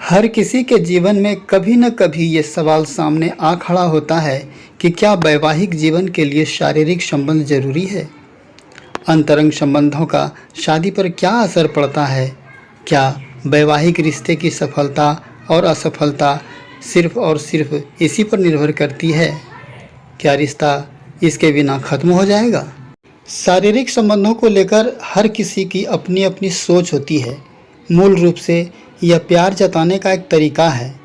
हर किसी के जीवन में कभी न कभी ये सवाल सामने आ खड़ा होता है कि क्या वैवाहिक जीवन के लिए शारीरिक संबंध जरूरी है। अंतरंग संबंधों का शादी पर क्या असर पड़ता है। क्या वैवाहिक रिश्ते की सफलता और असफलता सिर्फ और सिर्फ इसी पर निर्भर करती है। क्या रिश्ता इसके बिना खत्म हो जाएगा। शारीरिक संबंधों को लेकर हर किसी की अपनी अपनी सोच होती है। मूल रूप से यह प्यार जताने का एक तरीका है।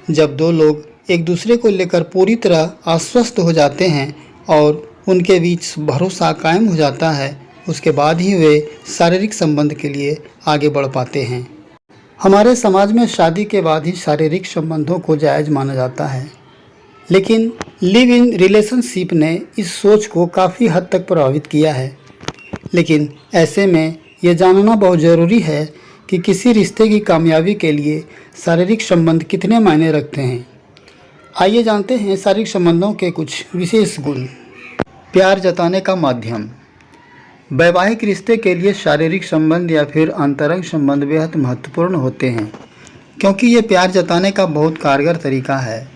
जब दो लोग एक दूसरे को लेकर पूरी तरह आश्वस्त हो जाते हैं और उनके बीच भरोसा कायम हो जाता है, उसके बाद ही वे शारीरिक संबंध के लिए आगे बढ़ पाते हैं। हमारे समाज में शादी के बाद ही शारीरिक संबंधों को जायज़ माना जाता है, लेकिन लिव इन रिलेशनशिप ने इस सोच को काफ़ी हद तक प्रभावित किया है। लेकिन ऐसे में यह जानना बहुत ज़रूरी है कि किसी रिश्ते की कामयाबी के लिए शारीरिक संबंध कितने मायने रखते हैं। आइए जानते हैं शारीरिक संबंधों के कुछ विशेष गुण। प्यार जताने का माध्यम। वैवाहिक रिश्ते के लिए शारीरिक संबंध या फिर अंतरंग संबंध बेहद महत्वपूर्ण होते हैं, क्योंकि ये प्यार जताने का बहुत कारगर तरीका है।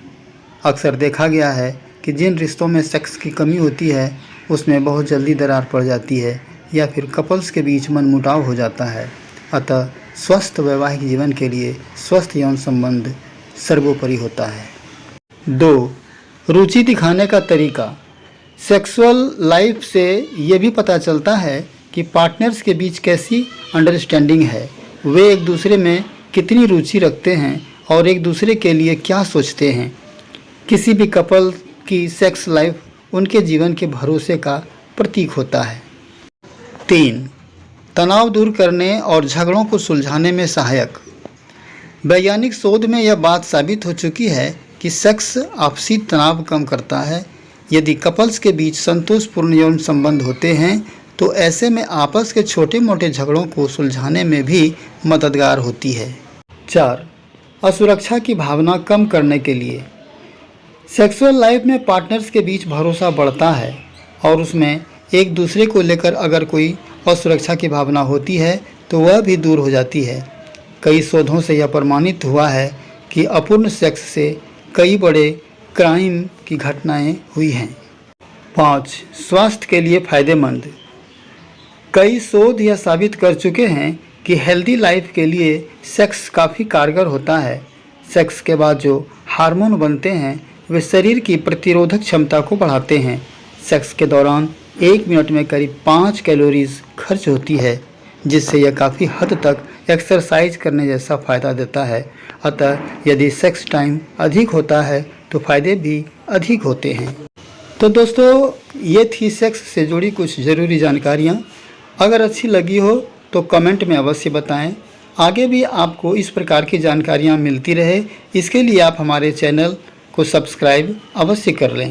अक्सर देखा गया है कि जिन रिश्तों में सेक्स की कमी होती है उसमें बहुत जल्दी दरार पड़ जाती है या फिर कपल्स के बीच मनमुटाव हो जाता है। अतः स्वस्थ वैवाहिक जीवन के लिए स्वस्थ यौन संबंध सर्वोपरि होता है। 2. रुचि दिखाने का तरीका। सेक्सुअल लाइफ से ये भी पता चलता है कि पार्टनर्स के बीच कैसी अंडरस्टैंडिंग है, वे एक दूसरे में कितनी रुचि रखते हैं और एक दूसरे के लिए क्या सोचते हैं। किसी भी कपल की सेक्स लाइफ उनके जीवन के भरोसे का प्रतीक होता है। 3. तनाव दूर करने और झगड़ों को सुलझाने में सहायक। वैज्ञानिक शोध में यह बात साबित हो चुकी है कि सेक्स आपसी तनाव कम करता है। यदि कपल्स के बीच संतोषपूर्ण यौन संबंध होते हैं तो ऐसे में आपस के छोटे मोटे झगड़ों को सुलझाने में भी मददगार होती है। 4. असुरक्षा की भावना कम करने के लिए। सेक्सुअल लाइफ में पार्टनर्स के बीच भरोसा बढ़ता है और उसमें एक दूसरे को लेकर अगर कोई असुरक्षा की भावना होती है तो वह भी दूर हो जाती है। कई शोधों से यह प्रमाणित हुआ है कि अपूर्ण सेक्स से कई बड़े क्राइम की घटनाएं हुई हैं। 5. स्वास्थ्य के लिए फायदेमंद। कई शोध यह साबित कर चुके हैं कि हेल्दी लाइफ के लिए सेक्स काफ़ी कारगर होता है। सेक्स के बाद जो हार्मोन बनते हैं वे शरीर की प्रतिरोधक क्षमता को बढ़ाते हैं। सेक्स के दौरान 1 मिनट में करीब 5 कैलोरीज खर्च होती है, जिससे यह काफ़ी हद तक एक्सरसाइज करने जैसा फ़ायदा देता है। अतः यदि सेक्स टाइम अधिक होता है तो फ़ायदे भी अधिक होते हैं। तो दोस्तों, ये थी सेक्स से जुड़ी कुछ ज़रूरी जानकारियाँ। अगर अच्छी लगी हो तो कमेंट में अवश्य बताएं। आगे भी आपको इस प्रकार की जानकारियाँ मिलती रहे, इसके लिए आप हमारे चैनल को सब्सक्राइब अवश्य कर लें।